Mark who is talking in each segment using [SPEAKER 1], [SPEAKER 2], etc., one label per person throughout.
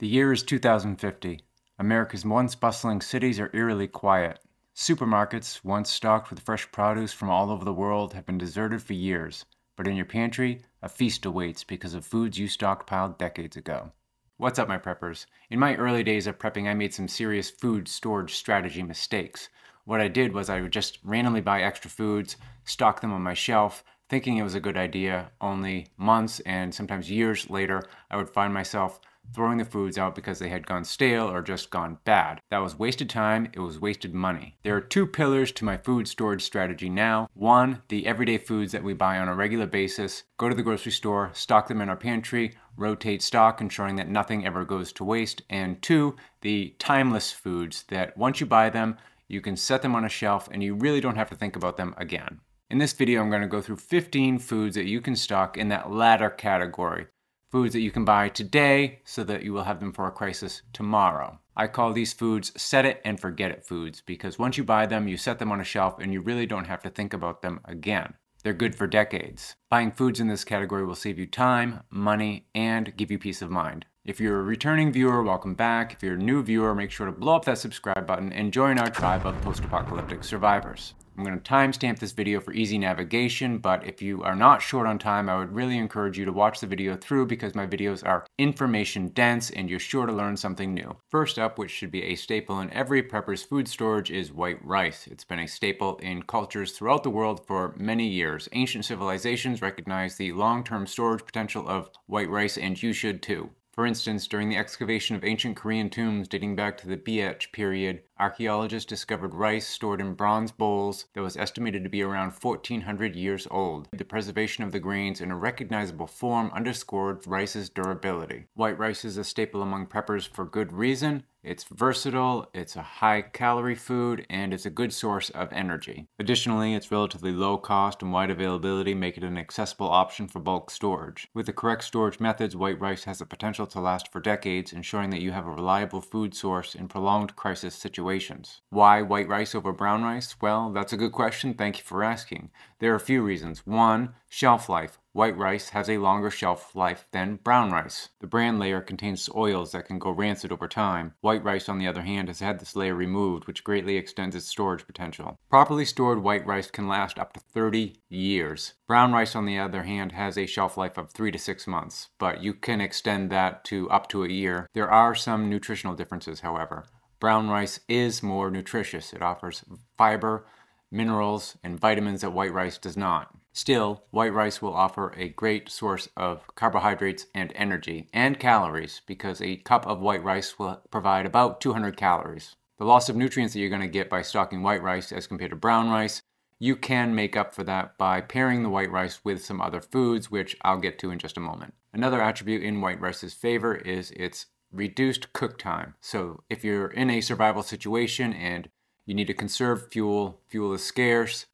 [SPEAKER 1] The year is 2050. America's once bustling cities are eerily quiet. Supermarkets, once stocked with fresh produce from all over the world, have been deserted for years. But in your pantry, a feast awaits because of foods you stockpiled decades ago. What's up, my preppers? In my early days of prepping, I made some serious food storage strategy mistakes. What I did was I would just randomly buy extra foods, stock them on my shelf, thinking it was a good idea. Only months and sometimes years later, I would find myself throwing the foods out because they had gone stale or just gone bad. That was wasted time, it was wasted money. There are two pillars to my food storage strategy now. One, the everyday foods that we buy on a regular basis. Go to the grocery store, stock them in our pantry, rotate stock, ensuring that nothing ever goes to waste. And two, the timeless foods that once you buy them, you can set them on a shelf and you really don't have to think about them again. In this video, I'm going to go through 15 foods that you can stock in that latter category. Foods that you can buy today so that you will have them for a crisis tomorrow. I call these foods set it and forget it foods because once you buy them, you set them on a shelf and you really don't have to think about them again. They're good for decades. Buying foods in this category will save you time, money, and give you peace of mind. If you're a returning viewer, welcome back. If you're a new viewer, make sure to blow up that subscribe button and join our tribe of post-apocalyptic survivors. I'm going to timestamp this video for easy navigation, but if you are not short on time, I would really encourage you to watch the video through because my videos are information dense and you're sure to learn something new. First up, which should be a staple in every prepper's food storage, is white rice. It's been a staple in cultures throughout the world for many years. Ancient civilizations recognize the long-term storage potential of white rice, and you should too. For instance, during the excavation of ancient Korean tombs dating back to the Biech period, archaeologists discovered rice stored in bronze bowls that was estimated to be around 1,400 years old. The preservation of the grains in a recognizable form underscored rice's durability. White rice is a staple among preppers for good reason. It's versatile, it's a high-calorie food, and it's a good source of energy. Additionally, its relatively low cost and wide availability make it an accessible option for bulk storage. With the correct storage methods, white rice has the potential to last for decades, ensuring that you have a reliable food source in prolonged crisis situations. Why white rice over brown rice? Well, that's a good question. Thank you for asking. There are a few reasons. One, shelf life. White rice has a longer shelf life than brown rice. The bran layer contains oils that can go rancid over time. White rice, on the other hand, has had this layer removed, which greatly extends its storage potential. Properly stored white rice can last up to 30 years. Brown rice, on the other hand, has a shelf life of 3 to 6 months, but you can extend that to up to a year. There are some nutritional differences, however. Brown rice is more nutritious. It offers fiber, minerals, and vitamins that white rice does not. Still, white rice will offer a great source of carbohydrates and energy and calories because a cup of white rice will provide about 200 calories. The loss of nutrients that you're going to get by stocking white rice as compared to brown rice, you can make up for that by pairing the white rice with some other foods, which I'll get to in just a moment. Another attribute in white rice's favor is its reduced cook time. So if you're in a survival situation and you need to conserve fuel, fuel is scarce,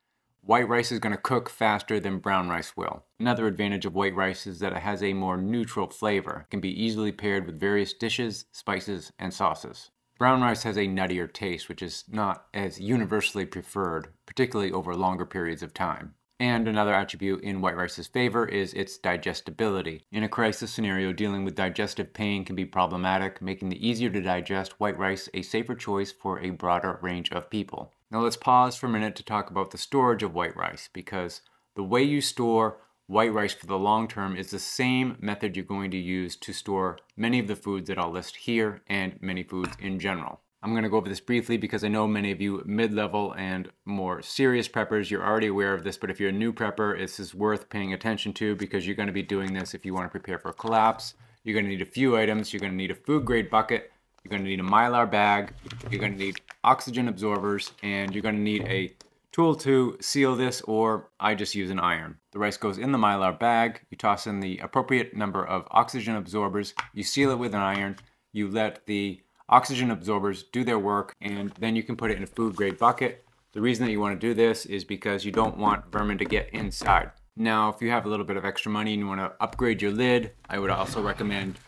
[SPEAKER 1] white rice is going to cook faster than brown rice will. Another advantage of white rice is that it has a more neutral flavor. It can be easily paired with various dishes, spices, and sauces. Brown rice has a nuttier taste, which is not as universally preferred, particularly over longer periods of time. And another attribute in white rice's favor is its digestibility. In a crisis scenario, dealing with digestive pain can be problematic, making the easier to digest white rice a safer choice for a broader range of people. Now let's pause for a minute to talk about the storage of white rice, because the way you store white rice for the long term is the same method you're going to use to store many of the foods that I'll list here and many foods in general. I'm going to go over this briefly because I know many of you mid-level and more serious preppers, you're already aware of this, but if you're a new prepper, this is worth paying attention to because you're going to be doing this if you want to prepare for a collapse. You're going to need a few items. You're going to need a food grade bucket. You're going to need a Mylar bag. You're going to need oxygen absorbers, and you're going to need a tool to seal this, or I just use an iron. The rice goes in the Mylar bag. You toss in the appropriate number of oxygen absorbers. You seal it with an iron. You let the oxygen absorbers do their work, and then you can put it in a food grade bucket. The reason that you want to do this is because you don't want vermin to get inside. Now, if you have a little bit of extra money and you want to upgrade your lid, I would also recommend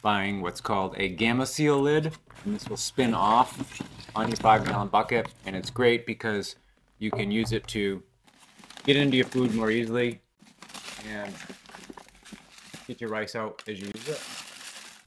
[SPEAKER 1] buying what's called a Gamma Seal lid, and this will spin off on your 5-gallon bucket, and it's great because you can use it to get into your food more easily and get your rice out as you use it.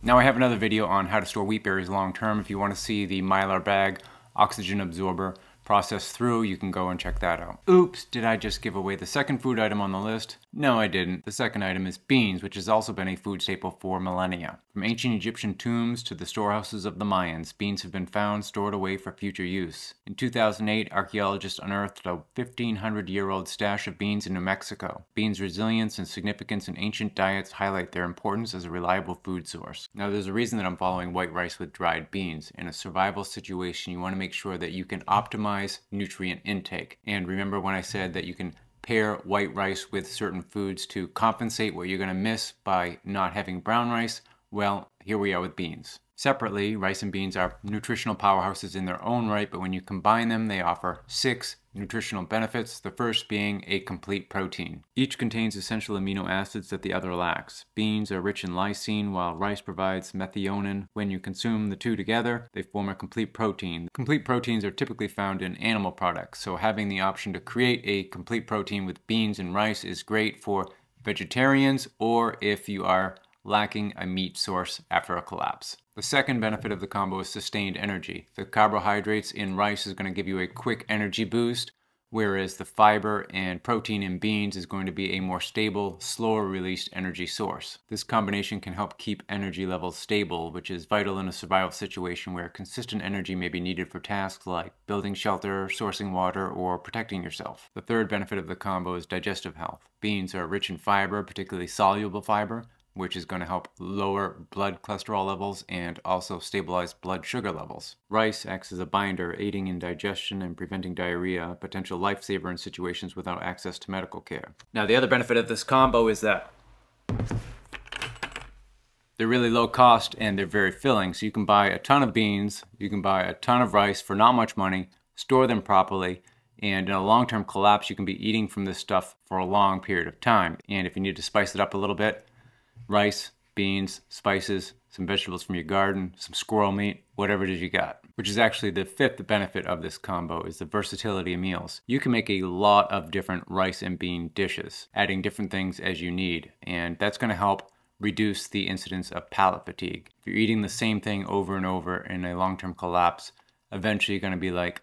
[SPEAKER 1] Now I have another video on how to store wheat berries long term. If you want to see the Mylar bag oxygen absorber process through, you can go and check that out. Oops, did I just give away the second food item on the list? No, I didn't. The second item is beans, which has also been a food staple for millennia. From ancient Egyptian tombs to the storehouses of the Mayans, beans have been found stored away for future use. In 2008, archaeologists unearthed a 1,500-year-old stash of beans in New Mexico. Beans' resilience and significance in ancient diets highlight their importance as a reliable food source. Now, there's a reason that I'm following white rice with dried beans. In a survival situation, you want to make sure that you can optimize nutrient intake. And remember when I said that you can pair white rice with certain foods to compensate what you're going to miss by not having brown rice? Well, here we are with beans. Separately, rice and beans are nutritional powerhouses in their own right, but when you combine them, they offer 6 nutritional benefits, the first being a complete protein. Each contains essential amino acids that the other lacks. Beans are rich in lysine, while rice provides methionine. When you consume the two together, they form a complete protein. Complete proteins are typically found in animal products, so having the option to create a complete protein with beans and rice is great for vegetarians or if you are lacking a meat source after a collapse. The second benefit of the combo is sustained energy. The carbohydrates in rice is going to give you a quick energy boost, whereas the fiber and protein in beans is going to be a more stable, slower released energy source. This combination can help keep energy levels stable, which is vital in a survival situation where consistent energy may be needed for tasks like building shelter, sourcing water, or protecting yourself. The third benefit of the combo is digestive health. Beans are rich in fiber, particularly soluble fiber, which is going to help lower blood cholesterol levels and also stabilize blood sugar levels. Rice acts as a binder, aiding in digestion and preventing diarrhea, a potential lifesaver in situations without access to medical care. Now, the other benefit of this combo is that they're really low cost and they're very filling. So you can buy a ton of beans, you can buy a ton of rice for not much money, store them properly, and in a long-term collapse, you can be eating from this stuff for a long period of time. And if you need to spice it up a little bit, rice, beans, spices, some vegetables from your garden, some squirrel meat, whatever it is you got. Which is actually the fifth benefit of this combo, is the versatility of meals. You can make a lot of different rice and bean dishes, adding different things as you need, and that's going to help reduce the incidence of palate fatigue. If you're eating the same thing over and over in a long-term collapse, eventually you're going to be like,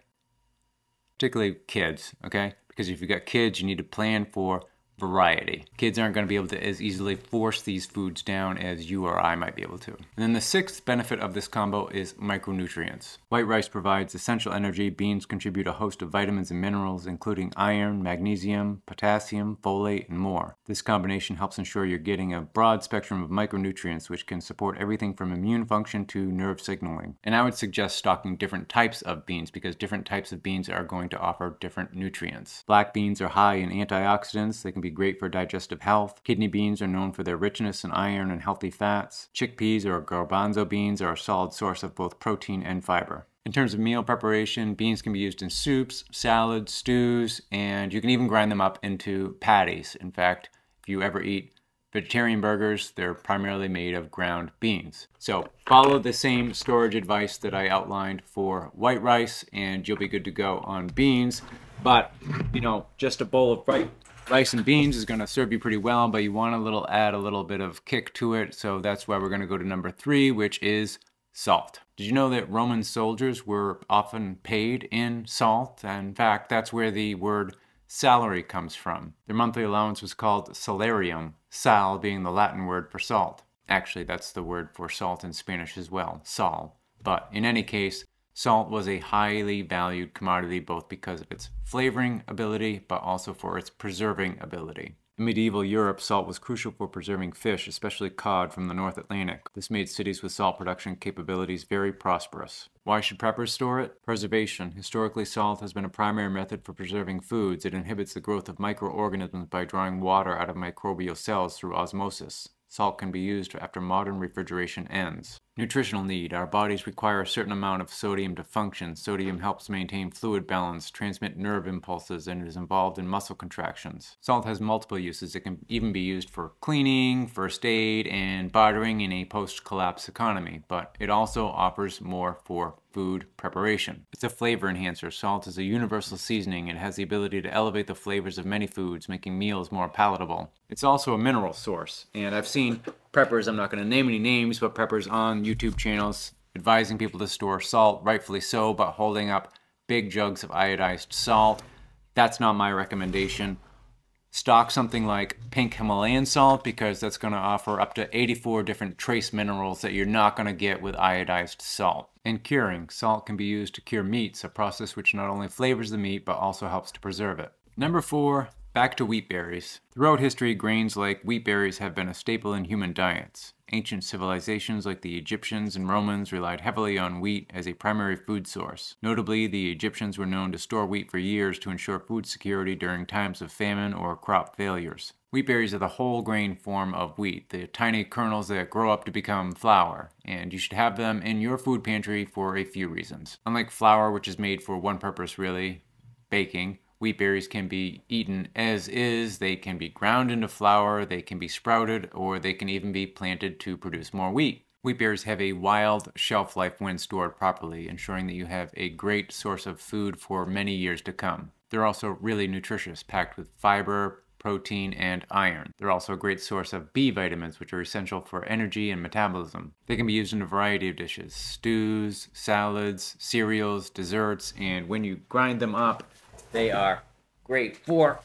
[SPEAKER 1] particularly kids, okay? Because if you've got kids, you need to plan for variety. Kids aren't going to be able to as easily force these foods down as you or I might be able to. And then the sixth benefit of this combo is micronutrients. White rice provides essential energy. Beans contribute a host of vitamins and minerals, including iron, magnesium, potassium, folate, and more. This combination helps ensure you're getting a broad spectrum of micronutrients, which can support everything from immune function to nerve signaling. And I would suggest stocking different types of beans because different types of beans are going to offer different nutrients. Black beans are high in antioxidants. They can be great for digestive health. Kidney beans are known for their richness in iron and healthy fats. Chickpeas or garbanzo beans are a solid source of both protein and fiber. In terms of meal preparation, beans can be used in soups, salads, stews, and you can even grind them up into patties. In fact, if you ever eat vegetarian burgers, they're primarily made of ground beans. So follow the same storage advice that I outlined for white rice and you'll be good to go on beans. But, you know, just a bowl of rice and beans is going to serve you pretty well, but you want to add a little bit of kick to it. So that's why we're going to go to number 3, which is salt. Did you know that Roman soldiers were often paid in salt? In fact, that's where the word salary comes from. Their monthly allowance was called salarium, sal being the Latin word for salt. Actually, that's the word for salt in Spanish as well, sal. But in any case, salt was a highly valued commodity both because of its flavoring ability, but also for its preserving ability. In medieval Europe, salt was crucial for preserving fish, especially cod from the North Atlantic. This made cities with salt production capabilities very prosperous. Why should preppers store it? Preservation. Historically, salt has been a primary method for preserving foods. It inhibits the growth of microorganisms by drawing water out of microbial cells through osmosis. Salt can be used after modern refrigeration ends. Nutritional need. Our bodies require a certain amount of sodium to function. Sodium helps maintain fluid balance, transmit nerve impulses, and is involved in muscle contractions. Salt has multiple uses. It can even be used for cleaning, first aid, and bartering in a post-collapse economy, but it also offers more for food preparation. It's a flavor enhancer. Salt is a universal seasoning. It has the ability to elevate the flavors of many foods, making meals more palatable. It's also a mineral source, and I've seen preppers, I'm not going to name any names, but preppers on YouTube channels advising people to store salt, rightfully so, but holding up big jugs of iodized salt. That's not my recommendation. Stock something like pink Himalayan salt because that's going to offer up to 84 different trace minerals that you're not going to get with iodized salt. In curing, salt can be used to cure meats, a process which not only flavors the meat but also helps to preserve it. Number 4, back to wheat berries. Throughout history, grains like wheat berries have been a staple in human diets. Ancient civilizations like the Egyptians and Romans relied heavily on wheat as a primary food source. Notably, the Egyptians were known to store wheat for years to ensure food security during times of famine or crop failures. Wheat berries are the whole grain form of wheat, the tiny kernels that grow up to become flour, and you should have them in your food pantry for a few reasons. Unlike flour, which is made for one purpose really, baking, wheat berries can be eaten as is, they can be ground into flour, they can be sprouted, or they can even be planted to produce more wheat. Wheat berries have a wild shelf life when stored properly, ensuring that you have a great source of food for many years to come. They're also really nutritious, packed with fiber, protein, and iron. They're also a great source of B vitamins, which are essential for energy and metabolism. They can be used in a variety of dishes, stews, salads, cereals, desserts, and when you grind them up, they are great for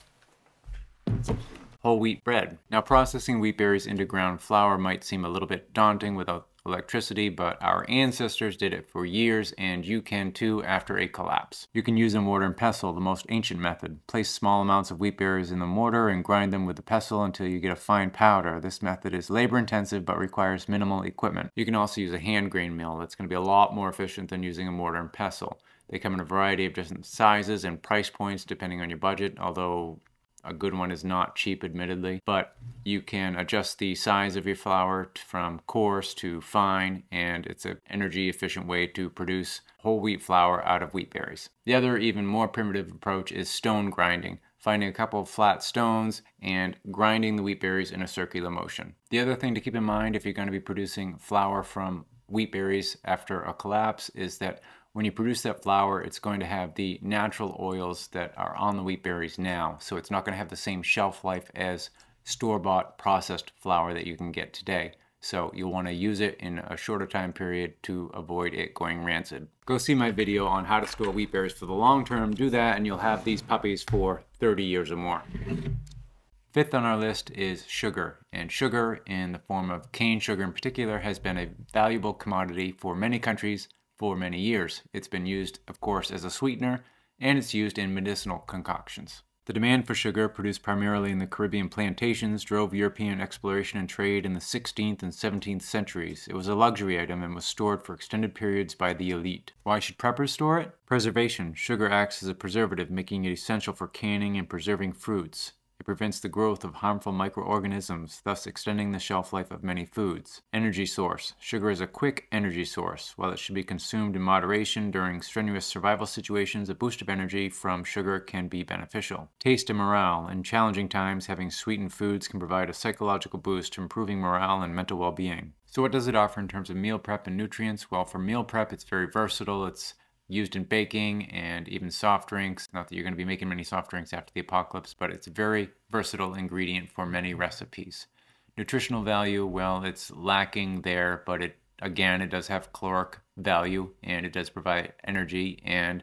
[SPEAKER 1] whole wheat bread. Now, processing wheat berries into ground flour might seem a little bit daunting without electricity, but our ancestors did it for years, and you can too after a collapse. You can use a mortar and pestle, the most ancient method. Place small amounts of wheat berries in the mortar and grind them with the pestle until you get a fine powder. This method is labor intensive but requires minimal equipment. You can also use a hand grain mill. That's going to be a lot more efficient than using a mortar and pestle. They come in a variety of different sizes and price points depending on your budget, although a good one is not cheap, admittedly. But you can adjust the size of your flour from coarse to fine, and it's an energy efficient way to produce whole wheat flour out of wheat berries. The other, even more primitive approach is stone grinding, finding a couple of flat stones and grinding the wheat berries in a circular motion. The other thing to keep in mind if you're going to be producing flour from wheat berries after a collapse is that when you produce that flour, it's going to have the natural oils that are on the wheat berries now. So it's not going to have the same shelf life as store-bought processed flour that you can get today. So you'll want to use it in a shorter time period to avoid it going rancid. Go see my video on how to store wheat berries for the long term. Do that and you'll have these puppies for 30 years or more. Fifth on our list is sugar, and sugar in the form of cane sugar in particular has been a valuable commodity for many countries for many years. It's been used, of course, as a sweetener, and it's used in medicinal concoctions. The demand for sugar, produced primarily in the Caribbean plantations, drove European exploration and trade in the 16th and 17th centuries. It was a luxury item and was stored for extended periods by the elite. Why should preppers store it? Preservation. Sugar acts as a preservative, making it essential for canning and preserving fruits. It prevents the growth of harmful microorganisms, thus extending the shelf life of many foods. Energy source. Sugar is a quick energy source. While it should be consumed in moderation during strenuous survival situations, a boost of energy from sugar can be beneficial. Taste and morale. In challenging times, having sweetened foods can provide a psychological boost, improving morale and mental well-being. So what does it offer in terms of meal prep and nutrients? Well, for meal prep, it's very versatile. It's used in baking and even soft drinks. Not that you're going to be making many soft drinks after the apocalypse, but it's a very versatile ingredient for many recipes. Nutritional value, well, it's lacking there, but it does have caloric value and it does provide energy, and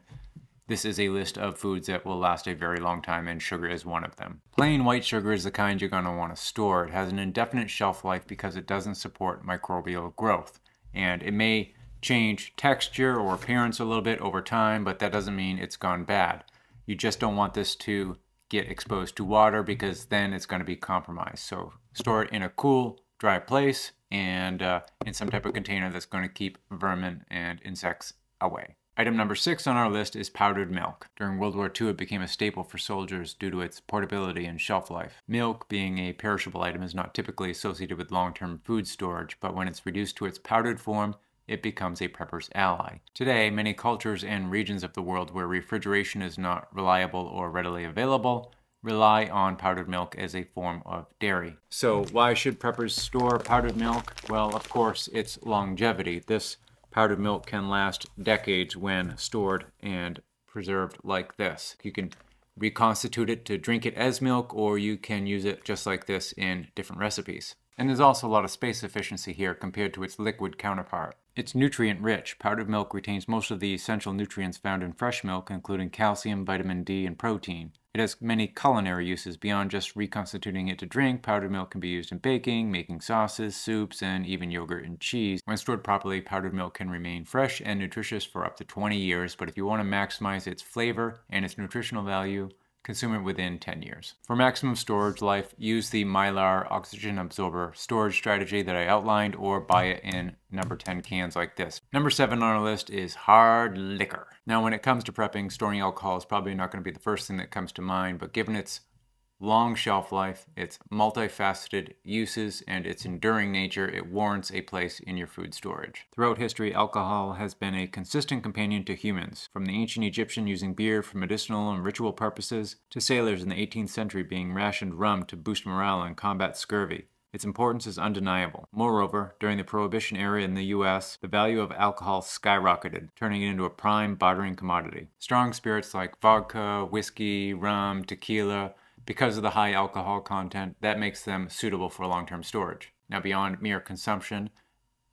[SPEAKER 1] this is a list of foods that will last a very long time, and sugar is one of them. Plain white sugar is the kind you're going to want to store. It has an indefinite shelf life because it doesn't support microbial growth, and it may change texture or appearance a little bit over time, but that doesn't mean it's gone bad. You just don't want this to get exposed to water because then it's going to be compromised. So store it in a cool, dry place and in some type of container that's going to keep vermin and insects away. Item number 6 on our list is powdered milk. During World War II, it became a staple for soldiers due to its portability and shelf life. Milk, being a perishable item, is not typically associated with long-term food storage, but when it's reduced to its powdered form, it becomes a prepper's ally. Today, many cultures and regions of the world where refrigeration is not reliable or readily available rely on powdered milk as a form of dairy. So why should preppers store powdered milk? Well, of course, it's longevity. This powdered milk can last decades when stored and preserved like this. You can reconstitute it to drink it as milk, or you can use it just like this in different recipes. And there's also a lot of space efficiency here compared to its liquid counterpart. It's nutrient-rich. Powdered milk retains most of the essential nutrients found in fresh milk, including calcium, vitamin D, and protein. It has many culinary uses. Beyond just reconstituting it to drink, powdered milk can be used in baking, making sauces, soups, and even yogurt and cheese. When stored properly, powdered milk can remain fresh and nutritious for up to 20 years, but if you want to maximize its flavor and its nutritional value, consume it within 10 years. For maximum storage life, use the Mylar oxygen absorber storage strategy that I outlined, or buy it in number 10 cans like this. Number 7 on our list is hard liquor. Now, when it comes to prepping, storing alcohol is probably not going to be the first thing that comes to mind, but given its long shelf life, its multifaceted uses, and its enduring nature, it warrants a place in your food storage. Throughout history, alcohol has been a consistent companion to humans, from the ancient Egyptian using beer for medicinal and ritual purposes, to sailors in the 18th century being rationed rum to boost morale and combat scurvy. Its importance is undeniable. Moreover, during the Prohibition era in the US, the value of alcohol skyrocketed, turning it into a prime bartering commodity. Strong spirits like vodka, whiskey, rum, tequila, because of the high alcohol content, that makes them suitable for long-term storage. Now, beyond mere consumption,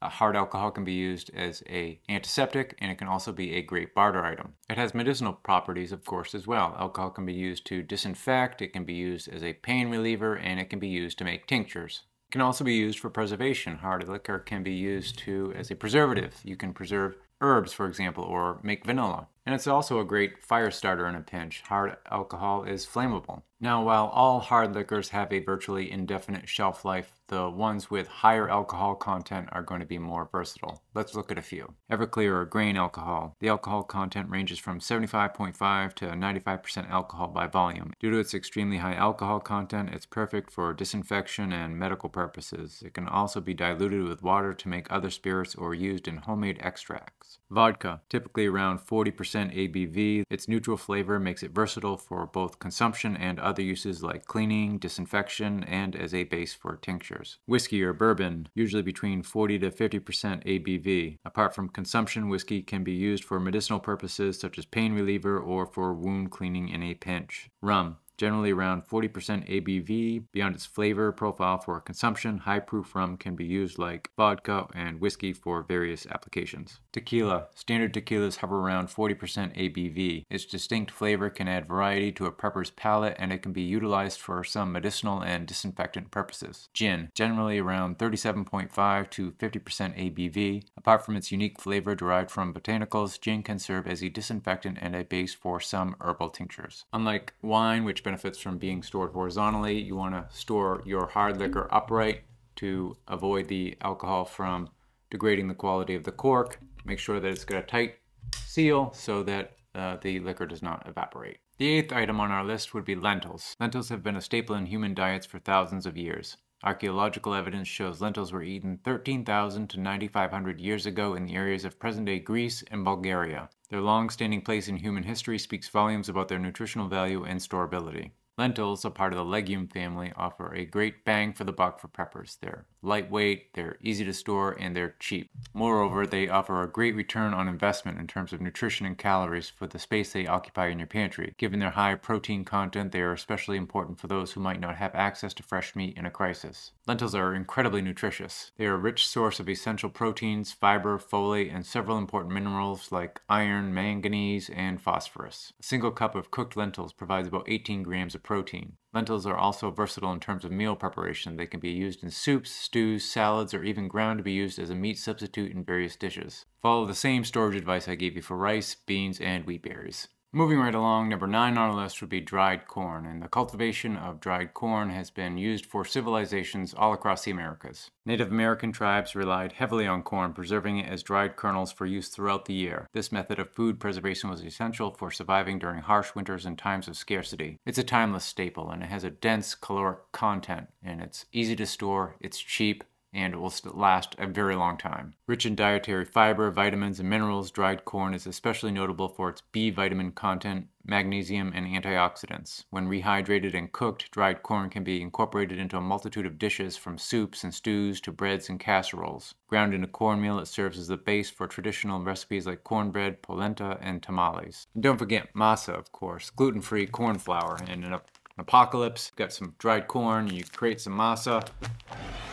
[SPEAKER 1] hard alcohol can be used as an antiseptic, and it can also be a great barter item. It has medicinal properties, of course, as well. Alcohol can be used to disinfect, it can be used as a pain reliever, and it can be used to make tinctures. It can also be used for preservation. Hard liquor can be used as a preservative. You can preserve herbs, for example, or make vanilla. And it's also a great fire starter in a pinch. Hard alcohol is flammable. Now, while all hard liquors have a virtually indefinite shelf life, the ones with higher alcohol content are going to be more versatile. Let's look at a few. Everclear or grain alcohol. The alcohol content ranges from 75.5 to 95% alcohol by volume. Due to its extremely high alcohol content, it's perfect for disinfection and medical purposes. It can also be diluted with water to make other spirits or used in homemade extracts. Vodka, typically around 40% ABV. Its neutral flavor makes it versatile for both consumption and other uses like cleaning, disinfection, and as a base for tinctures. Whiskey or bourbon, usually between 40 to 50% ABV. Apart from consumption, whiskey can be used for medicinal purposes such as pain reliever or for wound cleaning in a pinch. Rum, generally around 40% ABV. Beyond its flavor profile for consumption, high-proof rum can be used like vodka and whiskey for various applications. Tequila. Standard tequilas hover around 40% ABV. Its distinct flavor can add variety to a prepper's palate, and it can be utilized for some medicinal and disinfectant purposes. Gin. Generally around 37.5 to 50% ABV. Apart from its unique flavor derived from botanicals, gin can serve as a disinfectant and a base for some herbal tinctures. Unlike wine, which benefits from being stored horizontally, you want to store your hard liquor upright to avoid the alcohol from degrading the quality of the cork. Make sure that it's got a tight seal so that the liquor does not evaporate. The 8th item on our list would be lentils. Lentils have been a staple in human diets for thousands of years. Archaeological evidence shows lentils were eaten 13,000 to 9,500 years ago in the areas of present-day Greece and Bulgaria. Their long-standing place in human history speaks volumes about their nutritional value and storability. Lentils, a part of the legume family, offer a great bang for the buck for preppers. They're lightweight, they're easy to store, and they're cheap. Moreover, they offer a great return on investment in terms of nutrition and calories for the space they occupy in your pantry. Given their high protein content, they are especially important for those who might not have access to fresh meat in a crisis. Lentils are incredibly nutritious. They are a rich source of essential proteins, fiber, folate, and several important minerals like iron, manganese, and phosphorus. A single cup of cooked lentils provides about 18 grams of protein. Lentils are also versatile in terms of meal preparation. They can be used in soups, stews, salads, or even ground to be used as a meat substitute in various dishes. Follow the same storage advice I gave you for rice, beans, and wheat berries. Moving right along, number 9 on our list would be dried corn, and the cultivation of dried corn has been used for civilizations all across the Americas. Native American tribes relied heavily on corn, preserving it as dried kernels for use throughout the year. This method of food preservation was essential for surviving during harsh winters and times of scarcity. It's a timeless staple, and it has a dense caloric content, and it's easy to store, it's cheap, and it will last a very long time. Rich in dietary fiber, vitamins, and minerals, dried corn is especially notable for its B vitamin content, magnesium, and antioxidants. When rehydrated and cooked, dried corn can be incorporated into a multitude of dishes, from soups and stews to breads and casseroles. Ground into cornmeal, it serves as the base for traditional recipes like cornbread, polenta, and tamales. And don't forget masa, of course, gluten-free corn flour, and in a apocalypse. Got some dried corn, you create some masa.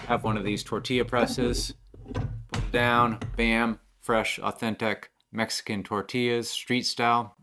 [SPEAKER 1] Have one of these tortilla presses, put it down, bam, fresh, authentic Mexican tortillas, street style.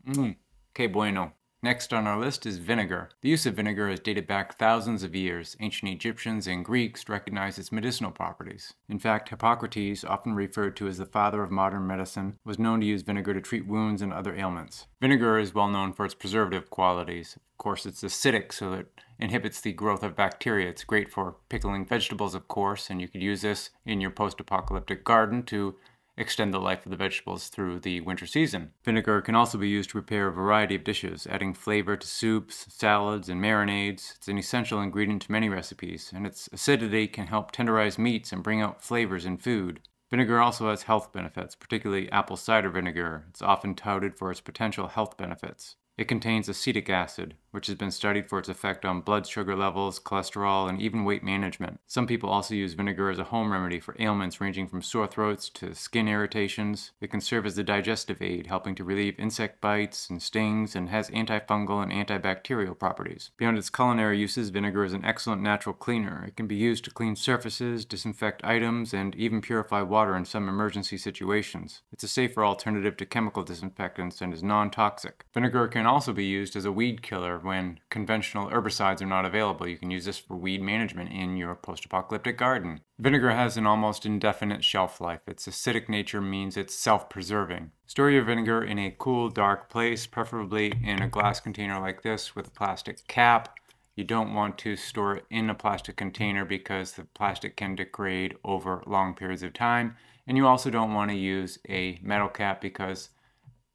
[SPEAKER 1] Que bueno. Next on our list is vinegar. The use of vinegar has dated back thousands of years. Ancient Egyptians and Greeks recognized its medicinal properties. In fact, Hippocrates, often referred to as the father of modern medicine, was known to use vinegar to treat wounds and other ailments. Vinegar is well known for its preservative qualities. Of course, it's acidic, so it inhibits the growth of bacteria. It's great for pickling vegetables, of course, and you could use this in your post-apocalyptic garden to extend the life of the vegetables through the winter season. Vinegar can also be used to prepare a variety of dishes, adding flavor to soups, salads, and marinades. It's an essential ingredient to many recipes, and its acidity can help tenderize meats and bring out flavors in food. Vinegar also has health benefits, particularly apple cider vinegar. It's often touted for its potential health benefits. It contains acetic acid, which has been studied for its effect on blood sugar levels, cholesterol, and even weight management. Some people also use vinegar as a home remedy for ailments ranging from sore throats to skin irritations. It can serve as a digestive aid, helping to relieve insect bites and stings, and has antifungal and antibacterial properties. Beyond its culinary uses, vinegar is an excellent natural cleaner. It can be used to clean surfaces, disinfect items, and even purify water in some emergency situations. It's a safer alternative to chemical disinfectants and is non-toxic. Vinegar can also be used as a weed killer when conventional herbicides are not available. You can use this for weed management in your post-apocalyptic garden. Vinegar has an almost indefinite shelf life. Its acidic nature means it's self-preserving. Store your vinegar in a cool, dark place, preferably in a glass container like this with a plastic cap. You don't want to store it in a plastic container because the plastic can degrade over long periods of time. And you also don't want to use a metal cap because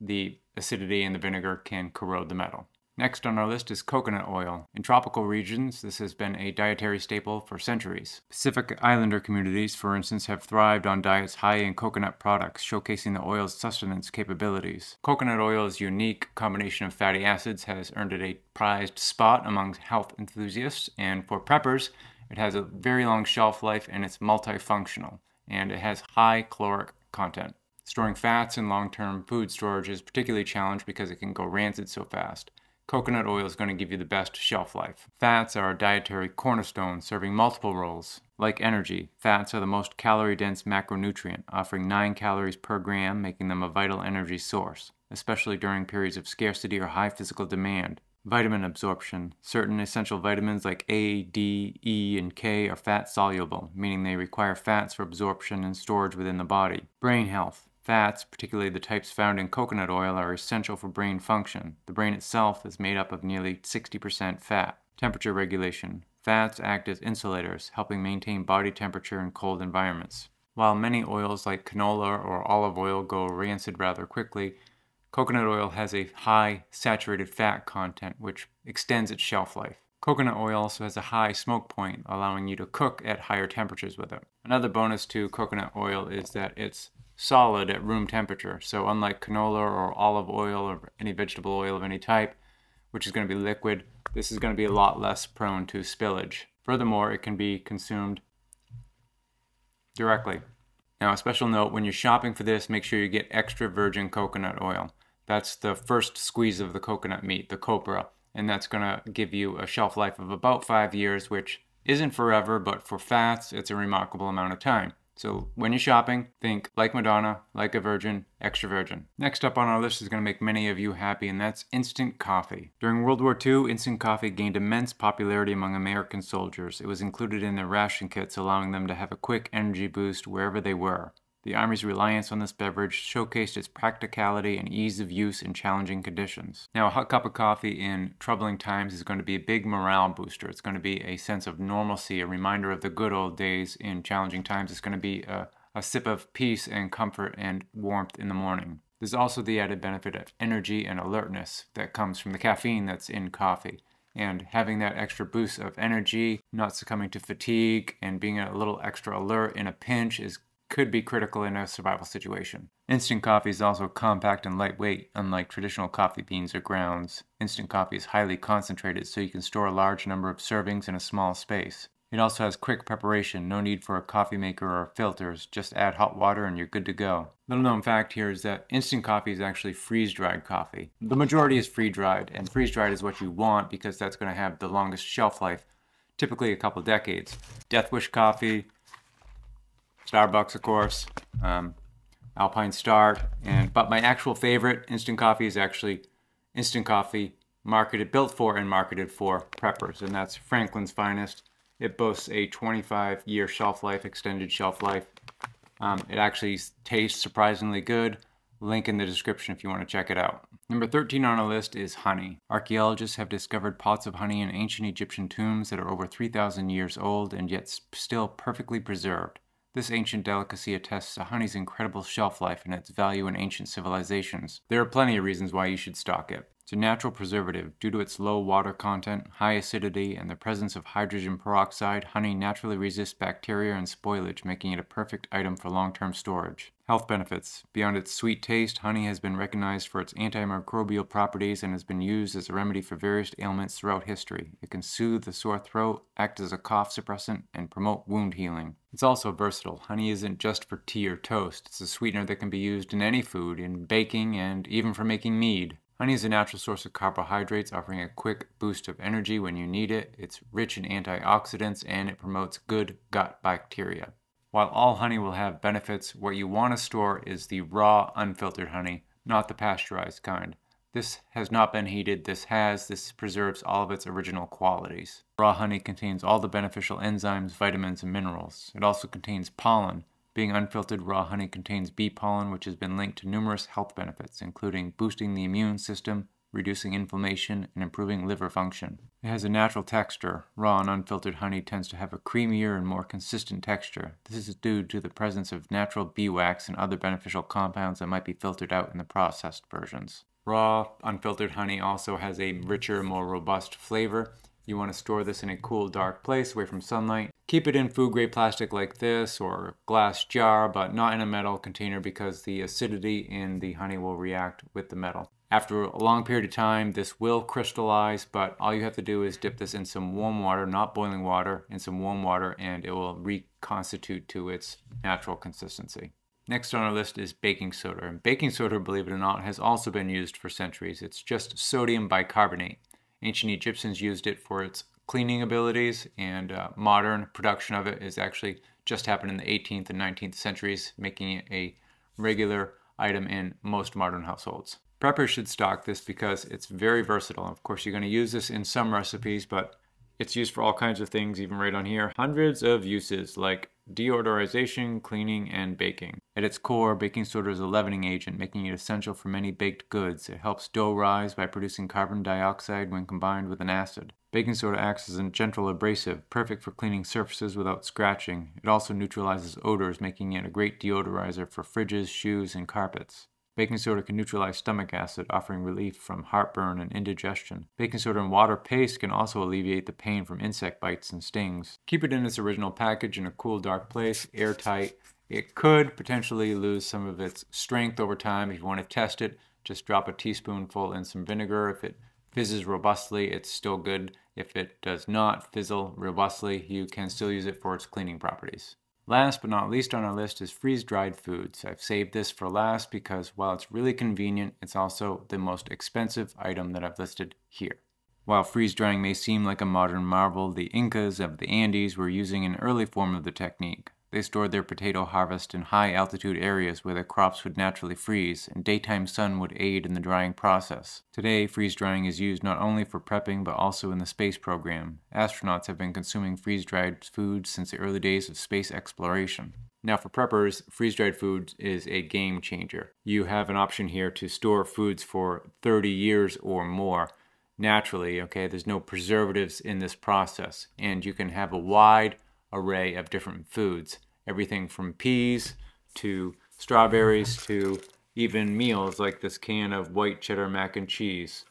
[SPEAKER 1] the acidity in the vinegar can corrode the metal. Next on our list is coconut oil. In tropical regions, this has been a dietary staple for centuries. Pacific Islander communities, for instance, have thrived on diets high in coconut products, showcasing the oil's sustenance capabilities. Coconut oil's unique combination of fatty acids has earned it a prized spot among health enthusiasts, and for preppers, it has a very long shelf life and it's multifunctional, and it has high caloric content. Storing fats in long-term food storage is particularly challenged because it can go rancid so fast. Coconut oil is going to give you the best shelf life. Fats are a dietary cornerstone, serving multiple roles. Like energy, fats are the most calorie-dense macronutrient, offering 9 calories per gram, making them a vital energy source, especially during periods of scarcity or high physical demand. Vitamin absorption. Certain essential vitamins like A, D, E, and K are fat-soluble, meaning they require fats for absorption and storage within the body. Brain health. Fats, particularly the types found in coconut oil, are essential for brain function. The brain itself is made up of nearly 60% fat. Temperature regulation. Fats act as insulators, helping maintain body temperature in cold environments. While many oils like canola or olive oil go rancid rather quickly, coconut oil has a high saturated fat content, which extends its shelf life. Coconut oil also has a high smoke point, allowing you to cook at higher temperatures with it. Another bonus to coconut oil is that it's solid at room temperature. So unlike canola or olive oil or any vegetable oil of any type, which is going to be liquid, this is going to be a lot less prone to spillage. Furthermore, it can be consumed directly. Now, a special note, when you're shopping for this, make sure you get extra virgin coconut oil. That's the first squeeze of the coconut meat, the copra, and that's going to give you a shelf life of about 5 years, which isn't forever, but for fats, it's a remarkable amount of time. So when you're shopping, think like Madonna, like a virgin, extra virgin. Next up on our list is going to make many of you happy, and that's instant coffee. During World War II, instant coffee gained immense popularity among American soldiers. It was included in their ration kits, allowing them to have a quick energy boost wherever they were. The Army's reliance on this beverage showcased its practicality and ease of use in challenging conditions. Now, a hot cup of coffee in troubling times is going to be a big morale booster. It's going to be a sense of normalcy, a reminder of the good old days in challenging times. It's going to be a sip of peace and comfort and warmth in the morning. There's also the added benefit of energy and alertness that comes from the caffeine that's in coffee. And having that extra boost of energy, not succumbing to fatigue, and being a little extra alert in a pinch could be critical in a survival situation. Instant coffee is also compact and lightweight, unlike traditional coffee beans or grounds. Instant coffee is highly concentrated, so you can store a large number of servings in a small space. It also has quick preparation, no need for a coffee maker or filters, just add hot water and you're good to go. Little known fact here is that instant coffee is actually freeze-dried coffee. The majority is freeze-dried, and freeze-dried is what you want because that's going to have the longest shelf life, typically a couple decades. Death Wish coffee, Starbucks of course, Alpine Star, but my actual favorite instant coffee is actually instant coffee built for and marketed for preppers, and that's Franklin's Finest. It boasts a 25-year shelf life, extended shelf life. It actually tastes surprisingly good. Link in the description if you want to check it out. Number 13 on our list is honey. Archaeologists have discovered pots of honey in ancient Egyptian tombs that are over 3,000 years old and yet still perfectly preserved. This ancient delicacy attests to honey's incredible shelf life and its value in ancient civilizations. There are plenty of reasons why you should stock it. It's a natural preservative. Due to its low water content, high acidity, and the presence of hydrogen peroxide, honey naturally resists bacteria and spoilage, making it a perfect item for long-term storage. Health benefits. Beyond its sweet taste, honey has been recognized for its antimicrobial properties and has been used as a remedy for various ailments throughout history. It can soothe the sore throat, act as a cough suppressant, and promote wound healing. It's also versatile. Honey isn't just for tea or toast. It's a sweetener that can be used in any food, in baking, and even for making mead. Honey is a natural source of carbohydrates, offering a quick boost of energy when you need it. It's rich in antioxidants and it promotes good gut bacteria. While all honey will have benefits, what you want to store is the raw, unfiltered honey, not the pasteurized kind. This has not been heated. This preserves all of its original qualities. Raw honey contains all the beneficial enzymes, vitamins, and minerals. It also contains pollen. Being unfiltered, raw honey contains bee pollen, which has been linked to numerous health benefits, including boosting the immune system, reducing inflammation, and improving liver function. It has a natural texture. Raw and unfiltered honey tends to have a creamier and more consistent texture. This is due to the presence of natural beeswax and other beneficial compounds that might be filtered out in the processed versions. Raw, unfiltered honey also has a richer, more robust flavor. You want to store this in a cool, dark place away from sunlight. Keep it in food-grade plastic like this or a glass jar, but not in a metal container because the acidity in the honey will react with the metal. After a long period of time, this will crystallize, but all you have to do is dip this in some warm water, not boiling water, in some warm water, and it will reconstitute to its natural consistency. Next on our list is baking soda. And baking soda, believe it or not, has also been used for centuries. It's just sodium bicarbonate. Ancient Egyptians used it for its cleaning abilities, and modern production of it is actually just happened in the 18th and 19th centuries, making it a regular item in most modern households. Preppers should stock this because it's very versatile. Of course, you're going to use this in some recipes, but it's used for all kinds of things, even right on here. Hundreds of uses like deodorization, cleaning, and baking. At its core, baking soda is a leavening agent, making it essential for many baked goods. It helps dough rise by producing carbon dioxide when combined with an acid. Baking soda acts as a gentle abrasive, perfect for cleaning surfaces without scratching. It also neutralizes odors, making it a great deodorizer for fridges, shoes, and carpets. Baking soda can neutralize stomach acid, offering relief from heartburn and indigestion. Baking soda and water paste can also alleviate the pain from insect bites and stings. Keep it in its original package in a cool, dark place, airtight. It could potentially lose some of its strength over time. If you want to test it, just drop a teaspoonful in some vinegar. If it fizzes robustly, it's still good. If it does not fizzle robustly, you can still use it for its cleaning properties. Last but not least on our list is freeze-dried foods. I've saved this for last because while it's really convenient, it's also the most expensive item that I've listed here. While freeze-drying may seem like a modern marvel, the Incas of the Andes were using an early form of the technique. They stored their potato harvest in high-altitude areas where their crops would naturally freeze, and daytime sun would aid in the drying process. Today, freeze-drying is used not only for prepping but also in the space program. Astronauts have been consuming freeze-dried foods since the early days of space exploration. Now for preppers, freeze-dried foods is a game changer. You have an option here to store foods for 30 years or more naturally, okay? There's no preservatives in this process, and you can have a wide array of different foods. Everything from peas to strawberries to even meals like this can of white cheddar mac and cheese,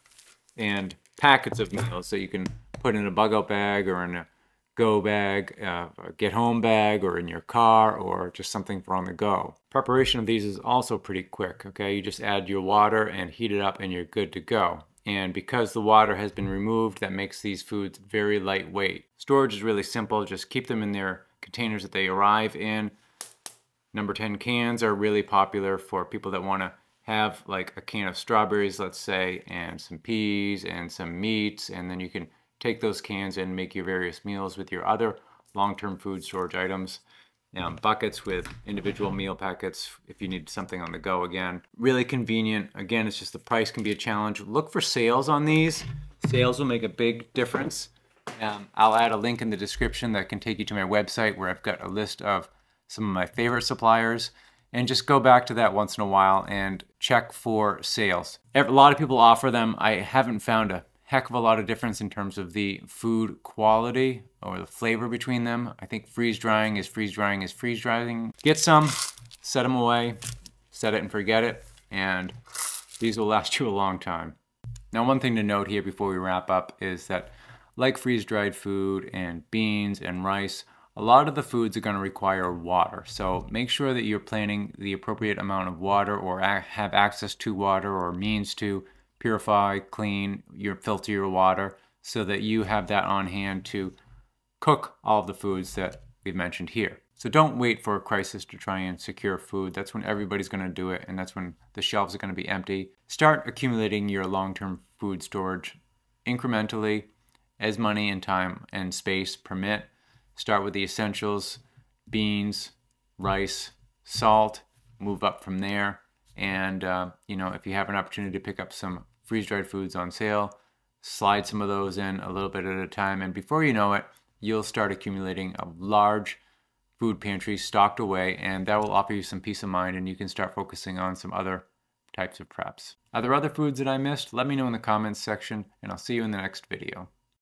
[SPEAKER 1] and packets of meals that you can put in a bug-out bag or in a go bag, a get-home bag, or in your car, or just something for on the go. Preparation of these is also pretty quick, okay? You just add your water and heat it up and you're good to go. And because the water has been removed, that makes these foods very lightweight. Storage is really simple. Just keep them in their containers that they arrive in. Number 10 cans are really popular for people that want to have like a can of strawberries, let's say, and some peas and some meats, and then you can take those cans and make your various meals with your other long-term food storage items. Buckets with individual meal packets if you need something on the go again. Really convenient. Again, it's just the price can be a challenge. Look for sales on these. Sales will make a big difference. I'll add a link in the description that can take you to my website where I've got a list of some of my favorite suppliers, and just go back to that once in a while and check for sales. A lot of people offer them. I haven't found a heck of a lot of difference in terms of the food quality or the flavor between them. I think freeze drying is freeze drying. Get some, set them away, set it and forget it, and these will last you a long time. Now, one thing to note here before we wrap up is that like freeze-dried food and beans and rice, a lot of the foods are going to require water. So make sure that you're planning the appropriate amount of water, or have access to water, or means to purify, clean, filter your water, so that you have that on hand to cook all of the foods that we've mentioned here. So don't wait for a crisis to try and secure food. That's when everybody's going to do it, and that's when the shelves are going to be empty. Start accumulating your long-term food storage incrementally as money and time and space permit. Start with the essentials: beans, rice, salt, move up from there. And if you have an opportunity to pick up some freeze-dried foods on sale, slide some of those in a little bit at a time, and before you know it, you'll start accumulating a large food pantry stocked away, and that will offer you some peace of mind, and you can start focusing on some other types of preps. Are there other foods that I missed? Let me know in the comments section, and I'll see you in the next video.